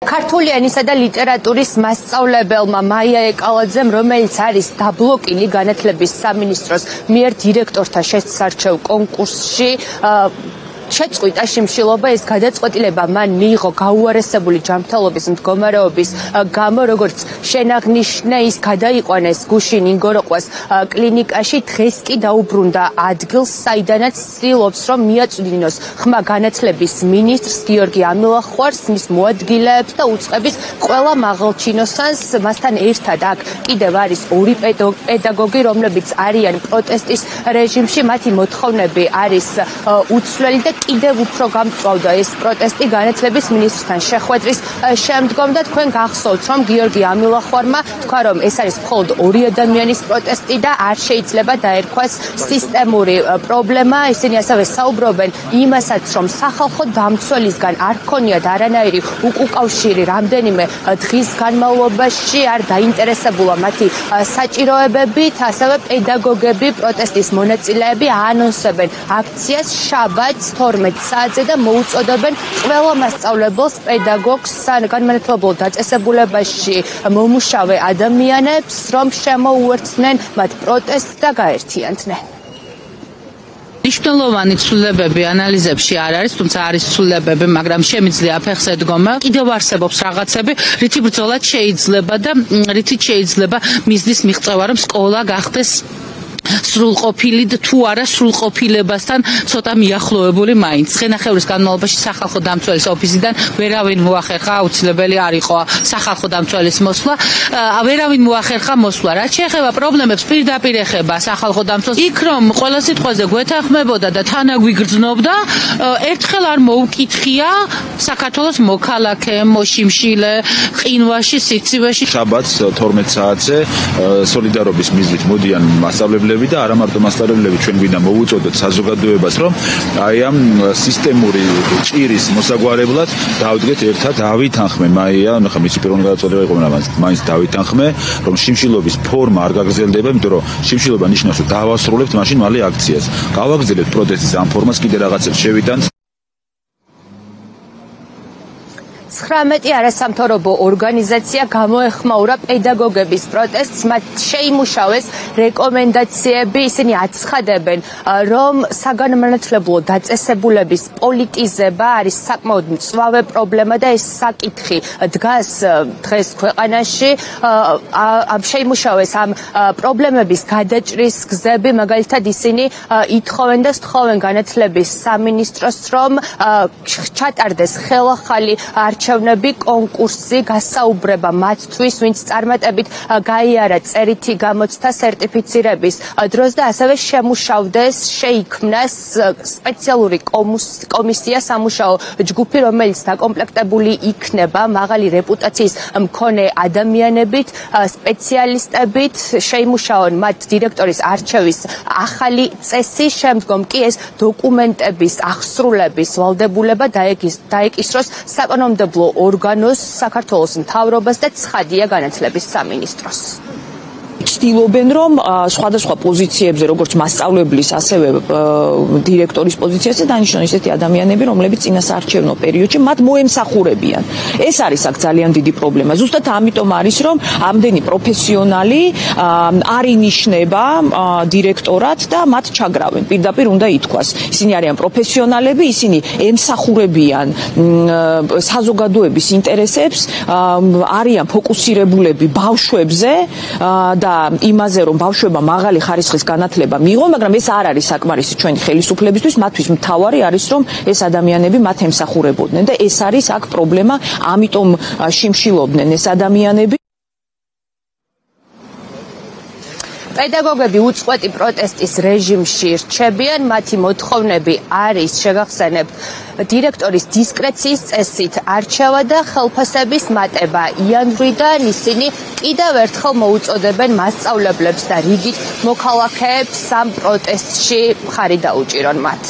ქართული ენისა და ლიტერატურის მასწავლებელმა მაია ეკალაძემ, რომელიც არის დაბლოკილი განათლების სამინისტროს მიერ დირექტორთა შესარჩევ კონკურსში, შეწყვიტა შიმშილობა. ეს გადაწყვეტილება მან მიიღო გაუარესებული ჯანმრთელობის მდგომარეობის გამო, როგორც შენაღნიშნა, ის გადაიყვანეს გუშინ ინგოროყვას კლინიკაში. დღეს კი დაუბრუნდა ადგილს, საიდანაც ცდილობს, რომ მიაწვდინოს ხმა განათლების მინისტრს გიორგი ამილახვარს, მის მოადგილეებს და უწყების ყველა მაღალჩინოსანს. მასთან ერთად აქ კიდევ არის ორი პედაგოგი, რომლებიც არიან პროტესტის რეჟიმში. მათი მოთხოვნები არის უცვლელი და კიდევ უფრო გამწვავდა ეს პროტესტი განათლების მინისტრთან შეხვედრის შემდგომ და თქვენ გახსოვთ, რომ გიორგი ამილახვარმა თქვა, რომ ეს არის მხოლოდ ორი ადამიანის პროტესტი და არ შეიძლება დაერქვას სისტემური პრობლემა. ისინი ასევე საუბრობენ იმასაც, რომ სახალხო დამცველისგან არ ჰქონიათ არანაირი უკავშირი რამდენიმე დღის განმავლობაში, არ დაინტერესებულა მათი საჭიროებებით. ასევე პედაგოგები, პროტესტის მონაწილეები აანონსებენ აქციას შაბათს 12 საათზე და მოუწოდებენ ყველა მასწავლებელს, პედაგოგს, განმანათლებლო დაწესებულებაში მომუშავე ადამიანებს, რომ შემოუერთდნენ მათ პროტესტს და გაერთიანდნენ. მნიშვნელოვანი ცვლილებები ანალიზებში არ არის, თუმცა არის ცვლილებები, მაგრამ შემიძლია ფეხზე დგომა. კიდევ არსებობს რაღაცები, რითი ბრძოლაც შეიძლება და რითიც შეიძლება მიზნის მიღწევა, რომ სკოლა გახდეს სრულყოფილი და თუ არა სრულყოფილებასთან ცოტა მიახლოებული მაინც. ხენახევრის განმავლობაში სახალხო დამცველის ოფისიდან ვერავინ მოახერხა, აუცილებელი არ იყო სახალხო დამცველის მოსვლა, ვერავინ მოახერხა მოსვლა. რაც შეეხება პრობლემებს, პირდაპირ ეხება სახალხო დამცველს. იქ რომ ყველა სიტყვაზე გვეთანხმებოდა და თანაგვიგრძნობდა, ერთხელ არ მოუკითხია საქართველოს მოქალაქე, მოშიმშილე, ყინვაში, სიცივეში. შაბათს 12 საათზე სოლიდარობის მიზნით მოდიან მასწავლებლები და არა მარტო მასწავლებლები, ჩვენ გვინდა მოვუწოდოთ საზოგადოებას, რომ აი ამ სისტემური ჭირის მოსაგვარებლად დავდგეთ ერთად, დავითანხმე მაია, ნახე მისი პირველი გადაწყვეტილება იყო, მაგრამ მაინც დავითანხმე, რომ შიმშილობის ფორმა არ გაგრძელდება, იმიტომ რომ შიმშილობა ნიშნავს, რომ დავასრულებთ მაშინ მალე აქციას. გავაგრძელებთ პროტესტის ამ ფორმას, კიდე რაღაცებს შევიტანთ. 19 არასამთავრობო ორგანიზაცია გამოეხმაურა პედაგოგების პროტესტს, მათ შეიმუშავეს რეკომენდაციები. ისინი აცხადებენ, რომ საგანმანათლებლო დაწესებულების პოლიტიზება არის საკმაოდ მწვავე პრობლემა და ეს საკითხი დგას დღეს ქვეყანაში. შეიმუშავეს ამ პრობლემების გადაჭრის გზები, მაგალითად ისინი ითხოვენ და სთხოვენ განათლების სამინისტროს, რომ ჩატარდეს ხელახალი არჩევნები, კონკურსი, გასაუბრება მათთვის, ვინც წარმატებით გაიარა წერითი გამოცდა სერტიფიცირების დროს და ასევე შემუშავდეს, შეიქმნას სპეციალური კომისია, სამუშაო ჯგუფი, რომელიც დაკომპლექტებული იქნება მაღალი რეპუტაციის მქონე ადამიანებით, სპეციალისტებით, შეიმუშაონ მათ დირექტორის არჩევის ახალი წესი, შემდგომ კი ეს დოკუმენტების აღსრულების ვალდებულება დაეკისროს საკანონმდებლო ორგანოს, საქართველოს მთავრობას და ცხადია განათლების სამინისტროს. ცდილობენ, რომ სხვადასხვა პოზიციებზე, როგორც მასწავლებლის, ასევე დირექტორის პოზიციაზე დანიშნონ ისეთი ადამიანები, რომლებიც წინასაარჩევნო პერიოდში მათ მოემსახურებიან. ეს არის აქ ძალიან დიდი პრობლემა. ზუსტად ამიტომ არის, რომ ამდენი პროფესიონალი არ ინიშნება დირექტორად და მათ ჩაგრავენ. პირდაპირ უნდა ითქვას, ისინი არიან პროფესიონალები, ისინი ემსახურებიან საზოგადოების ინტერესებს, არიან ფოკუსირებულები ბავშვებზე და იმაზე, რომ ბავშვებმა მაღალი ხარისხის განათლება მიიღონ, მაგრამ ეს არ არის საკმარისი ჩვენი ხელისუფლებისთვის. მათთვის მთავარი არის, რომ ეს ადამიანები მათ ემსახურებოდნენ და ეს არის აქ პრობლემა, ამიტომ შიმშილობდნენ ეს ადამიანები. პედაგოგები უწყვეტი პროტესტის რეჟიმში რჩებიან, მათი მოთხოვნები არის, შეგახსენებთ, დირექტორის დისკრეციის წესით არჩევა და ხელფასების მატება იანვრიდან. ისინი კიდევ ერთხელ მოუწოდებენ მასწავლებლებს და რიგით მოქალაქეებს ამ პროტესტში მხარი დაუჭირონ მათ.